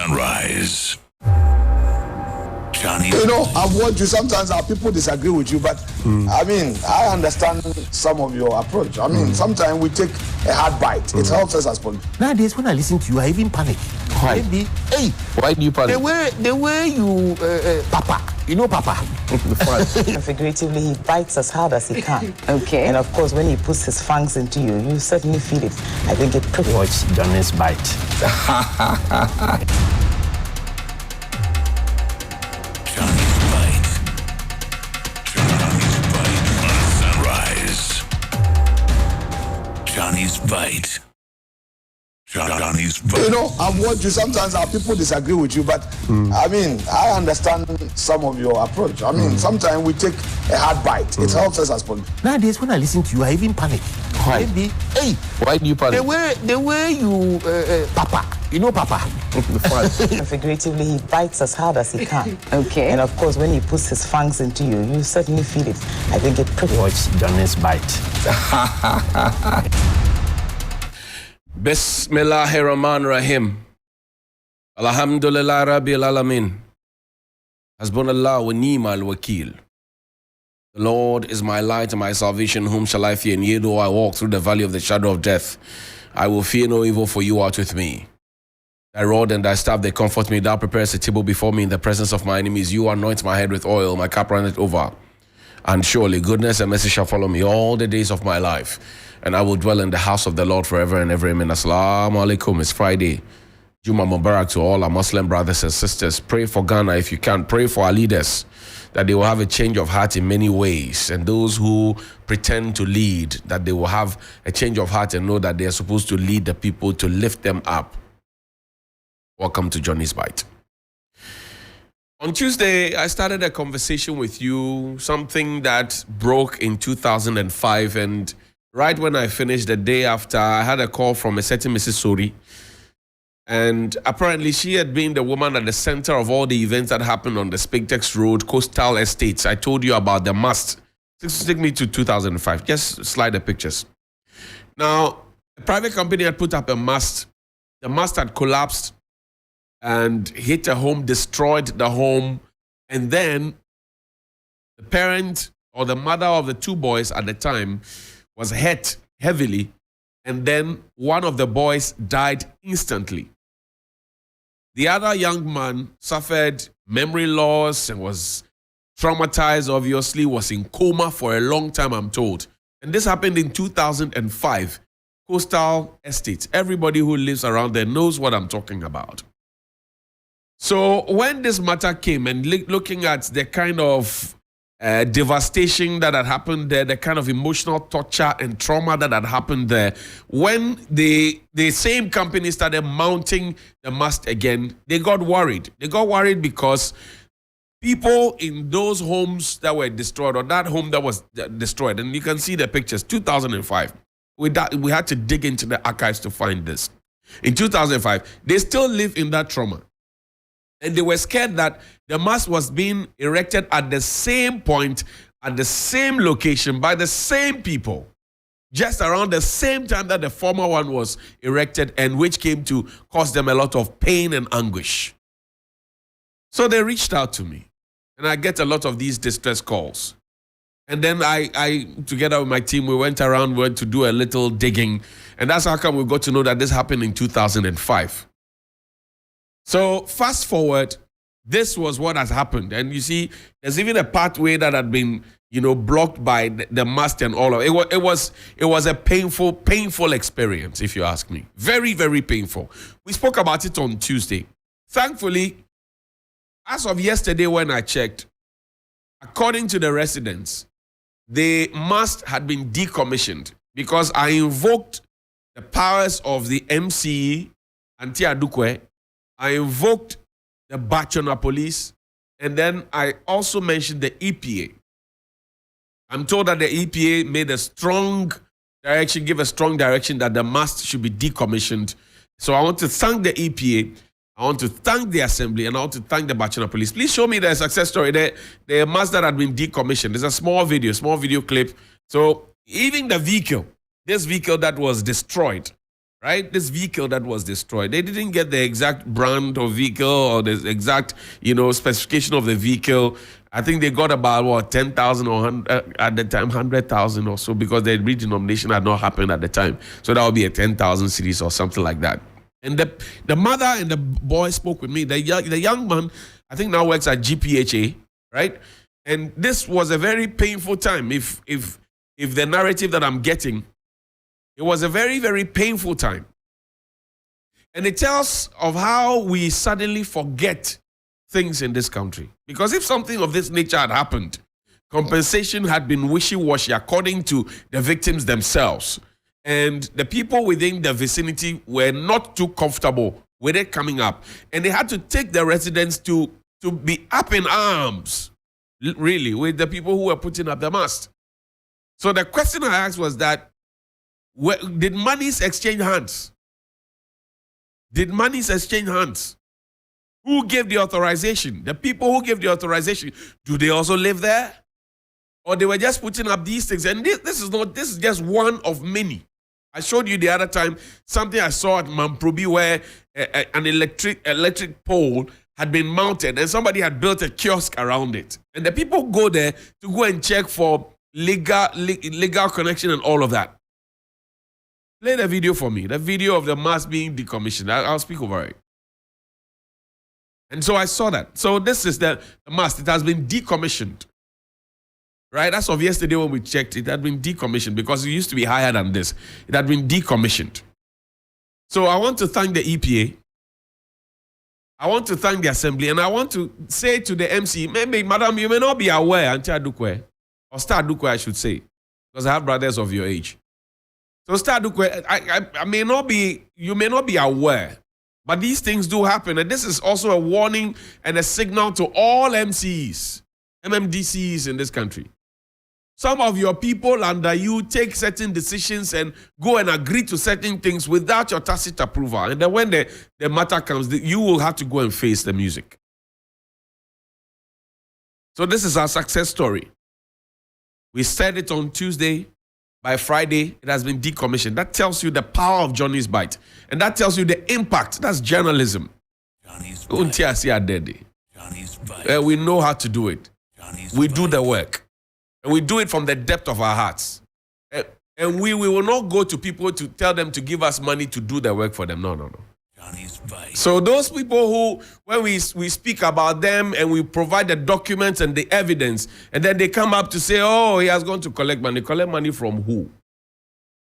sunrise. Johnny. You know, I've watched you. Sometimes our people disagree with you, but I mean, I understand some of your approach. I mean, sometimes we take a hard bite. It helps us as politicians. Nowadays, when I listen to you, I even panic. Why? Maybe, hey, Why do you panic? the way you, Papa, you know, Papa. Figuratively, he bites as hard as he can. Okay. And of course, when he puts his fangs into you, you certainly feel it. I think it prickles. Watch Johnny's bite. Johnny's bite. Johnny's bite on sunrise. Johnny's bite. Johnny's bite. You know, I've watched you. Sometimes our people disagree with you, but I mean, I understand some of your approach. I mean, sometimes we take a hard bite. It helps us as politicians. Nowadays, when I listen to you, I even panic. Why? Maybe, hey, Why do you panic? the way you, Papa, you know, Papa. Figuratively, he bites as hard as he can. Okay. And of course, when he puts his fangs into you, you certainly feel it. I think it prickles. Watch Johnny's bite. Bismillahirrahmanirrahim. Alhamdulillah Rabbil Alamin. Hasbunallah wa ni'mal wakil. The Lord is my light and my salvation. Whom shall I fear? And yea, though I walk through the valley of the shadow of death, I will fear no evil, for you art with me. Thy rod and thy staff, they comfort me. Thou preparest a table before me in the presence of my enemies. You anoint my head with oil, my cup runneth over. And surely goodness and mercy shall follow me all the days of my life. And I will dwell in the house of the Lord forever and ever. Amen. Assalamu alaikum. It's Friday. Juma Mubarak to all our Muslim brothers and sisters. Pray for Ghana if you can. Pray for our leaders, that they will have a change of heart in many ways. And those who pretend to lead, that they will have a change of heart and know that they are supposed to lead the people, to lift them up. Welcome to Johnny's Bite. On Tuesday, I started a conversation with you, something that broke in 2005. And right when I finished, the day after, I had a call from a certain Mrs. Sori. And apparently she had been the woman at the center of all the events that happened on the Spintex Road, Coastal Estates. I told you about the mast. Take me to 2005. Just slide the pictures. Now, a private company had put up a mast. The mast had collapsed and hit a home, destroyed the home. And then the parent or the mother of the two boys at the time was hit heavily. And then one of the boys died instantly. The other young man suffered memory loss and was traumatized, obviously, was in coma for a long time, I'm told. And this happened in 2005. Coastal Estates. Everybody who lives around there knows what I'm talking about. So when this matter came and looking at the kind of devastation that had happened there, the kind of emotional torture and trauma that had happened there, when the same company started mounting the mast again, they got worried. They got worried because people in those homes that were destroyed, or that home that was destroyed, and you can see the pictures, 2005, we had to dig into the archives to find this. In 2005, they still live in that trauma. And they were scared that the mast was being erected at the same point, at the same location, by the same people, just around the same time that the former one was erected, and which came to cause them a lot of pain and anguish. So they reached out to me, and I get a lot of these distress calls. And then I together with my team, we went to do a little digging, and that's how come we got to know that this happened in 2005. So fast forward, this was what has happened. And you see, there's even a pathway that had been, blocked by the mast and all of it. It was a painful experience, if you ask me. Very, very painful. We spoke about it on Tuesday. Thankfully, as of yesterday when I checked, according to the residents, the mast had been decommissioned because I invoked the powers of the MCE, Anti Adukwe. I invoked the Bachona police, and then I also mentioned the EPA. I'm told that the EPA gave a strong direction that the mast should be decommissioned. So I want to thank the EPA, I want to thank the Assembly, and I want to thank the Bachona police. Please show me the success story. The mast that had been decommissioned. There's a small video clip. So even the vehicle, this vehicle that was destroyed, right? This vehicle that was destroyed. They didn't get the exact brand of vehicle or the exact, specification of the vehicle. I think they got about, 10,000 or at the time, 100,000 or so, because the redenomination had not happened at the time. So that would be a 10,000 series or something like that. And the mother and the boy spoke with me. The young man, I think now works at GPHA, right? And this was a very painful time. If the narrative that I'm getting, it was a very, very painful time. And it tells of how we suddenly forget things in this country. Because if something of this nature had happened, compensation had been wishy-washy according to the victims themselves. And the people within the vicinity were not too comfortable with it coming up. And they had to take the residents to be up in arms, really, with the people who were putting up the mast. So the question I asked was that, did monies exchange hands? Did monies exchange hands? Who gave the authorization? The people who gave the authorization, do they also live there? Or they were just putting up these things? And this is just one of many. I showed you the other time something I saw at Mamprobi where an electric pole had been mounted and somebody had built a kiosk around it. And the people go there to go and check for legal connection and all of that. Play the video for me, the video of the mast being decommissioned. I'll speak over it. And so I saw that. So this is the mast. It has been decommissioned. Right? As of yesterday when we checked, it had been decommissioned because it used to be higher than this. It had been decommissioned. So I want to thank the EPA. I want to thank the Assembly. And I want to say to the MC, maybe, Madam, you may not be aware, Auntie Adukwe, or Star Adukwe, I should say, because I have brothers of your age. So Star Adukwe, you may not be aware, but these things do happen. And this is also a warning and a signal to all MCs, MMDCs in this country. Some of your people under you take certain decisions and go and agree to certain things without your tacit approval. And then when the matter comes, you will have to go and face the music. So this is our success story. We said it on Tuesday. By Friday, it has been decommissioned. That tells you the power of Johnny's Bite. And that tells you the impact. That's journalism. Johnny's Bite. Johnny's Bite. We know how to do it. We do the work. And we do it from the depth of our hearts. And we will not go to people to tell them to give us money to do the work for them. No. Johnny's Bite. So those people who, when we speak about them and we provide the documents and the evidence, and then they come up to say, oh, he has gone to collect money. Collect money from who?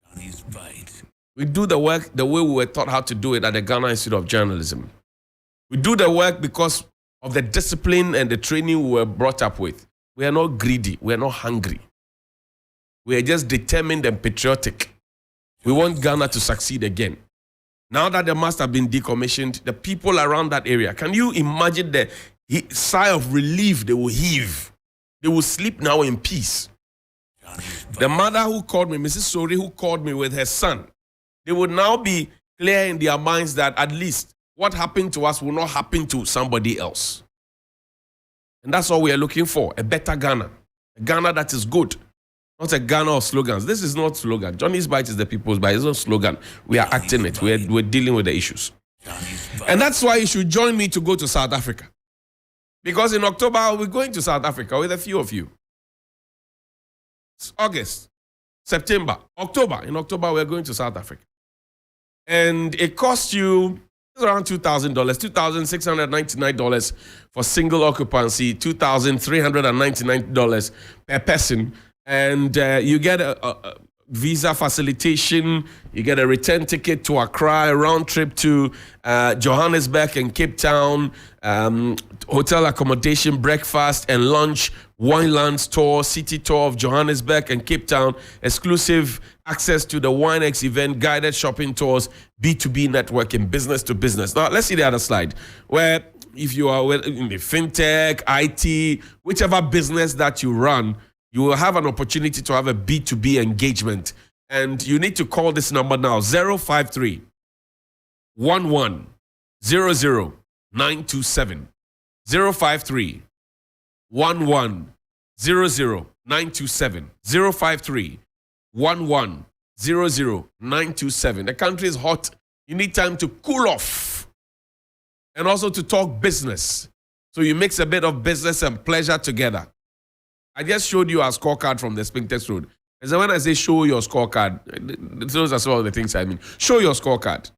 Johnny's Bite. We do the work the way we were taught how to do it at the Ghana Institute of Journalism. We do the work because of the discipline and the training we were brought up with. We are not greedy. We are not hungry. We are just determined and patriotic. We want Ghana to succeed again. Now that the mast have been decommissioned, the people around that area, can you imagine the sigh of relief they will heave? They will sleep now in peace. The mother who called me, Mrs. Sori, who called me with her son, they would now be clear in their minds that at least what happened to us will not happen to somebody else. And that's all we are looking for, a better Ghana. A Ghana that is good. Not a Ghana of slogans. This is not slogan. Johnny's Bite is the people's bite. It's not slogan. We are acting it. We're dealing with the issues. And that's why you should join me to go to South Africa. Because in October, I'll be going to South Africa with a few of you. It's August, September, October. In October, we're going to South Africa. And it costs you around $2,000, $2,699 for single occupancy, $2,399 per person. And you get a visa facilitation, you get a return ticket to Accra, a round trip to Johannesburg and Cape Town, hotel accommodation, breakfast and lunch, Winelands tour, city tour of Johannesburg and Cape Town, exclusive access to the WineX event, guided shopping tours, B2B networking, business to business. Now, let's see the other slide, where if you are in the fintech, IT, whichever business that you run, you will have an opportunity to have a B2B engagement. And you need to call this number now, 053 11 00 927. 053 11 00 927. 053 11 927. The country is hot. You need time to cool off and also to talk business. So you mix a bit of business and pleasure together. I just showed you a scorecard from the Spintex Road. And so when I say show your scorecard, those are some of the things I mean. Show your scorecard.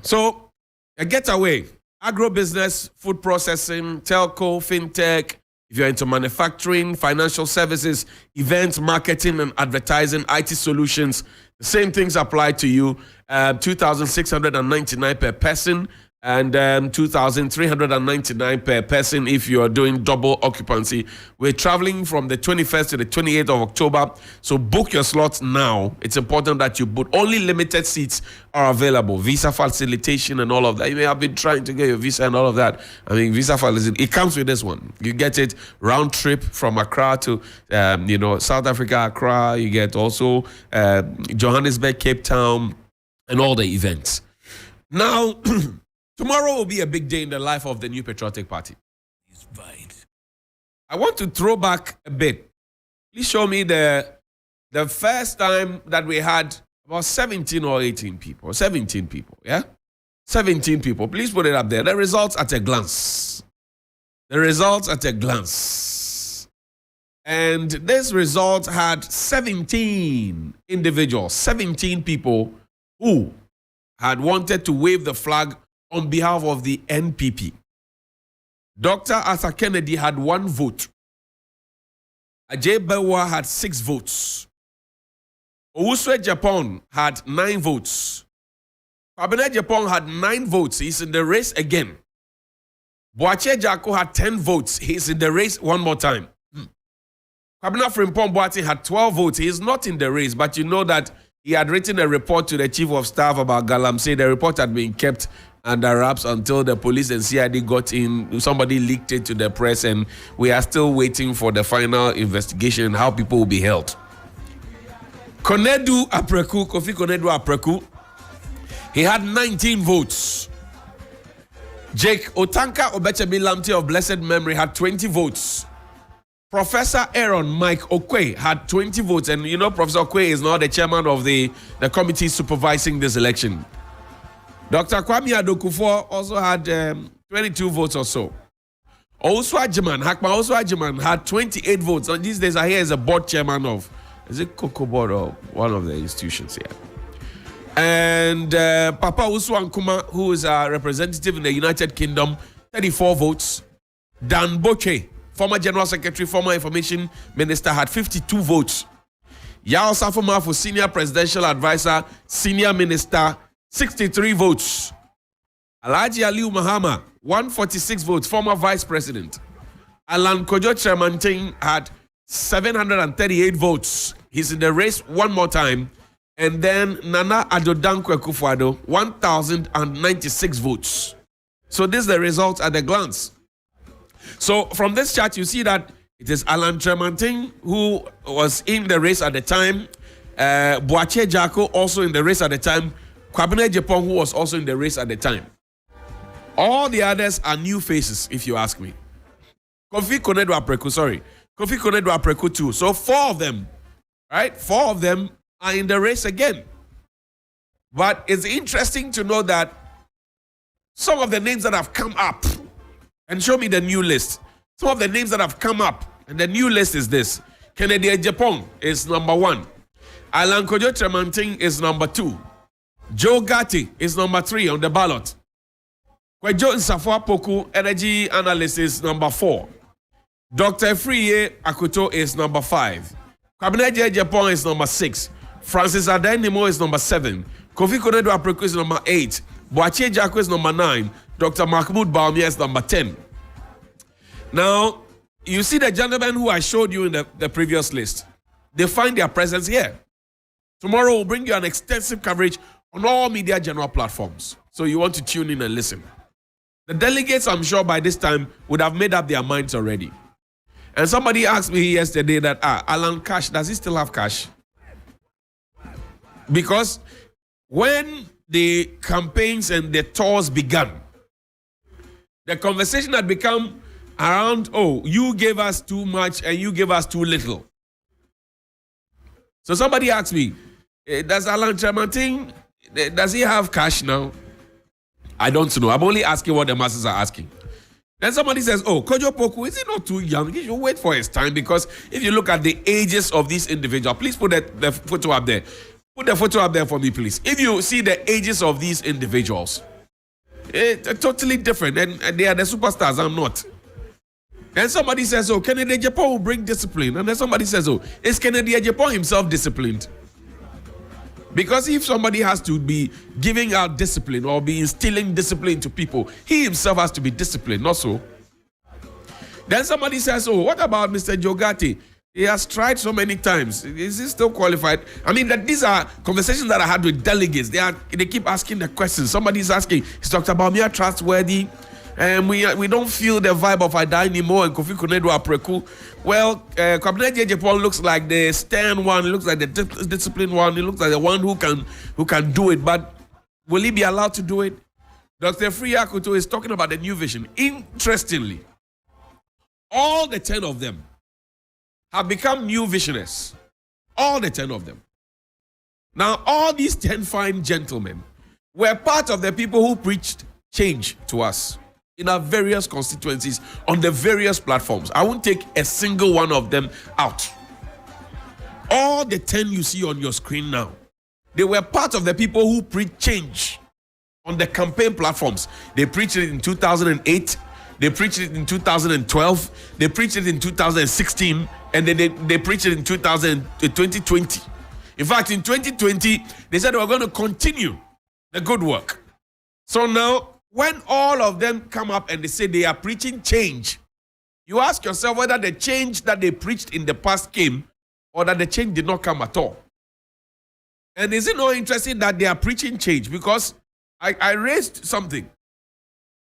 So a getaway, agro-business, food processing, telco, fintech. If you're into manufacturing, financial services, events, marketing, and advertising, IT solutions, the same things apply to you. 2,699 per person and 2,399 per person if you're doing double occupancy. We're traveling from the 21st to the 28th of October, so book your slots now. It's important that you book. Only limited seats are available. Visa facilitation and all of that. You may have been trying to get your visa and all of that. I mean, visa facilitation, it comes with this one. You get it round trip from Accra to, South Africa, Accra. You get also Johannesburg, Cape Town, and all the events. Now, tomorrow will be a big day in the life of the New Patriotic Party. I want to throw back a bit. Please show me the first time that we had about 17 or 18 people. 17 people, yeah? 17 people. Please put it up there. The results at a glance. The results at a glance. And this result had 17 individuals, 17 people who had wanted to wave the flag on behalf of the NPP. Dr. Arthur Kennedy had 1 vote. Ajay Bewa had 6 votes. Owuswe Japan had 9 votes. Kwabena Japan had 9 votes. He's in the race again. Boache Jako had 10 votes. He's in the race one more time. Kwabena Frimpong Boateng had 12 votes. He's not in the race, but you know that he had written a report to the chief of staff about Galamsey. The report had been kept under wraps until the police and CID got in. Somebody leaked it to the press, and we are still waiting for the final investigation and how people will be held. Kofi Konedu Apreku, he had 19 votes. Jake Otanka Obechemi Lamte of blessed memory had 20 votes. Professor Aaron Mike Okwe had 20 votes, and you know Professor Okwe is now the chairman of the committee supervising this election. Dr. Kwame Adokufo also had 22 votes or so. Hakma Oswajiman had 28 votes. And these days I hear is a board chairman of, is it Cocoa Board or one of the institutions here? And Papa Uswan Kuma, who is a representative in the United Kingdom, 34 votes. Dan Boche, former General Secretary, former Information Minister, had 52 votes. Yao Safoma, for Senior Presidential Advisor, Senior Minister, 63 votes. Alhaji Aliu Mahama, 146 votes, former Vice President. Alan Kojo Tremanting had 738 votes. He's in the race one more time. And then Nana Adodankwe Kufuado, 1,096 votes. So this is the result at a glance. So from this chart, you see that it is Alan Tremanting who was in the race at the time. Boache Jako also in the race at the time. Kwabena Japan, who was also in the race at the time. All the others are new faces, if you ask me. Kofi Konedu Apreku too. So 4 of them, right? 4 of them are in the race again. But it's interesting to know that some of the names that have come up, and show me the new list. Some of the names that have come up, and the new list is this. Kennedy Japan is number 1. Alan Kojo Tremanting is number 2. Joe Gatti is number 3 on the ballot. Kwejo Nsafwa Poku, energy analyst, is number 4. Dr. Friye Akuto is number 5. Kwabena Japan is number 6. Francis Adenimo is number 7. Kofi Konedu Apreku is number 8. Boache Jako is number 9. Dr. Mahmoud Baumia is number 10. Now, you see the gentlemen who I showed you in the previous list. They find their presence here. Tomorrow we'll bring you an extensive coverage on all media general platforms. So you want to tune in and listen. The delegates, I'm sure by this time, would have made up their minds already. And somebody asked me yesterday that, Alan Cash, does he still have cash? Because when the campaigns and the tours began, the conversation had become around, oh, you gave us too much and you gave us too little. So somebody asked me, does Alan Tremantin, does he have cash now? I don't know. I'm only asking what the masses are asking. Then somebody says, oh, Kojo Poku, is he not too young? He should wait for his time, because if you look at the ages of these individuals, please put the photo up there. Put the photo up there for me, please. If you see the ages of these individuals, it's totally different. And they are the superstars. I'm not. And somebody says, oh, Kennedy Japan will bring discipline. And then somebody says, oh, is Kennedy Japan himself disciplined? Because if somebody has to be giving out discipline or be instilling discipline to people, he himself has to be disciplined, not so. Then somebody says, oh, what about Mr. Jogati? He has tried so many times. Is he still qualified? I mean, these are conversations that I had with delegates. They keep asking the questions. Somebody's asking, is Dr. Bawumia trustworthy? And we don't feel the vibe of Ada anymore and Kofi Konedo Apreku. Well, Kwabena Japan looks like the stern one, looks like the disciplined one, he looks like the one who can do it. But will he be allowed to do it? Dr. Freya Kuto is talking about the new vision. Interestingly, all the 10 of them have become new visionaries. All the 10 of them. Now, all these 10 fine gentlemen were part of the people who preached change to us in our various constituencies on the various platforms. I won't take a single one of them out. All the 10 you see on your screen now, they were part of the people who preached change on the campaign platforms. They preached it in 2008, they preached it in 2012, they preached it in 2016, and then they preached it in 2020. In fact, in 2020, they said they were going to continue the good work. So now, when all of them come up and they say they are preaching change, you ask yourself whether the change that they preached in the past came or that the change did not come at all. And is it not interesting that they are preaching change? Because I raised something.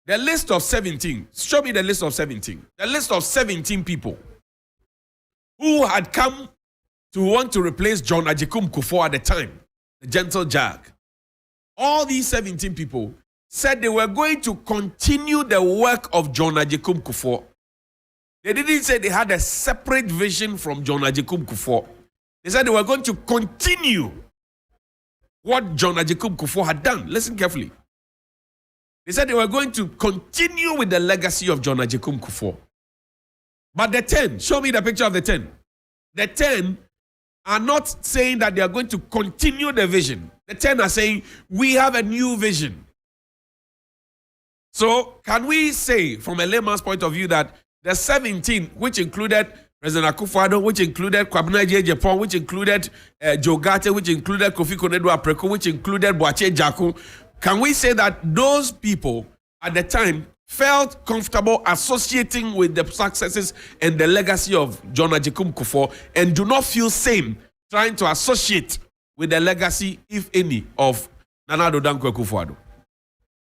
The list of 17. Show me the list of 17. The list of 17 people who had come to want to replace John Ajikum Kufuor at the time, the gentle Jag. All these 17 people said they were going to continue the work of John Ajikum Kufuor. They didn't say they had a separate vision from John Ajikum Kufuor. They said they were going to continue what John Ajikum Kufuor had done. Listen carefully. They said they were going to continue with the legacy of John Ajikum Kufuor. But the 10, show me the picture of the 10. The 10 are not saying that they are going to continue the vision. The 10 are saying, we have a new vision. So, can we say, from a layman's point of view, that the 17, which included President Akufo-Addo, which included Kwabena Japan, which included Jogate, which included Kofi Konedo Apreku, which included Boakye Jaku, can we say that those people at the time felt comfortable associating with the successes and the legacy of John Ajikum Kufuor and do not feel same trying to associate with the legacy, if any, of Nana Addo Dankwa Akufo-Addo?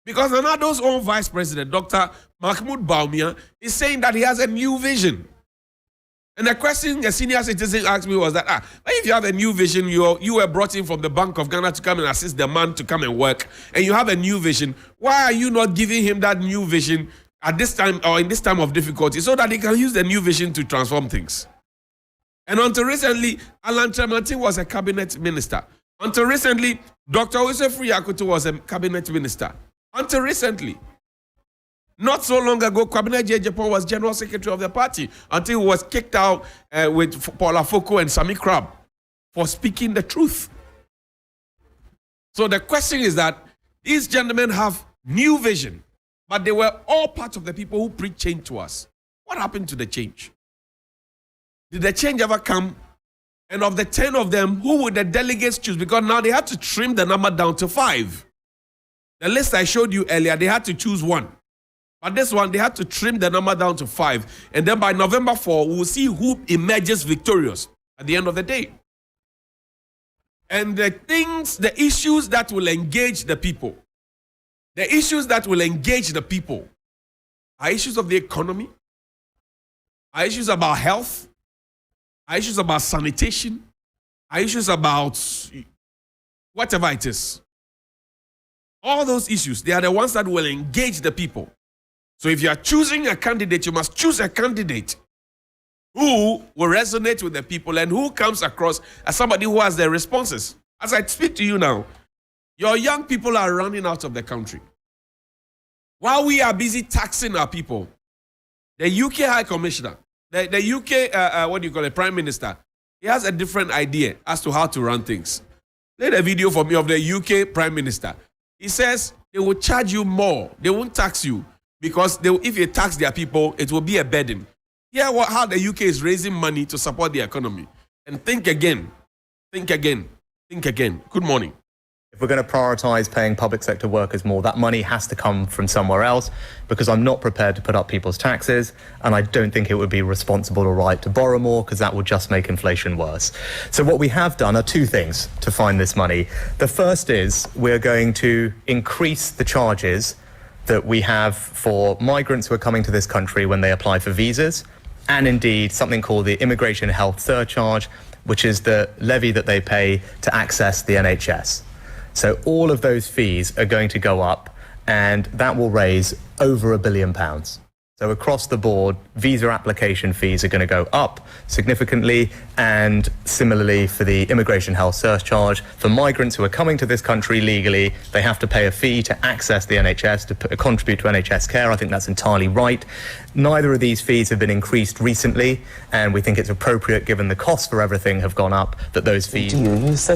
Because Nana Addo's own vice president, Dr. Mahmoud Bawumia, is saying that he has a new vision. And the question a senior citizen asked me was that, if you have a new vision, you were brought in from the Bank of Ghana to come and assist the man to come and work, and you have a new vision, why are you not giving him that new vision at this time or in this time of difficulty so that he can use the new vision to transform things? And until recently, Alan Tremantin was a cabinet minister. Until recently, Dr. Osefri Yakutu was a cabinet minister. Until recently. Not so long ago, Kwabena Japan was general secretary of the party until he was kicked out with Paula Foko and Sami Crab for speaking the truth. So the question is that these gentlemen have new vision, but they were all part of the people who preach change to us. What happened to the change? Did the change ever come? And of the 10 of them, who would the delegates choose? Because now they had to trim the number down to 5. The list I showed you earlier, they had to choose 1. But this one, they had to trim the number down to 5. And then by November 4, we'll see who emerges victorious at the end of the day. And the issues that will engage the people, are issues of the economy, are issues about health, are issues about sanitation, are issues about whatever it is. All those issues, they are the ones that will engage the people. So if you are choosing a candidate, you must choose a candidate who will resonate with the people and who comes across as somebody who has their responses. As I speak to you now, your young people are running out of the country. While we are busy taxing our people, the UK High Commissioner, the UK, Prime Minister, he has a different idea as to how to run things. Play a video for me of the UK Prime Minister. He says they will charge you more. They won't tax you because if you tax their people, it will be a burden. Hear how the UK is raising money to support the economy. And think again. Think again. Think again. Good morning. If we're going to prioritise paying public sector workers more, that money has to come from somewhere else, because I'm not prepared to put up people's taxes, and I don't think it would be responsible or right to borrow more, because that will just make inflation worse. So what we have done are two things to find this money. The first is we're going to increase the charges that we have for migrants who are coming to this country when they apply for visas, and indeed something called the Immigration Health Surcharge, which is the levy that they pay to access the NHS. So all of those fees are going to go up, and that will raise over £1 billion. So across the board, visa application fees are going to go up significantly, and similarly for the immigration health surcharge. For migrants who are coming to this country legally, they have to pay a fee to access the NHS, to contribute to NHS care. I think that's entirely right. Neither of these fees have been increased recently, and we think it's appropriate, given the costs for everything have gone up, that those fees... You said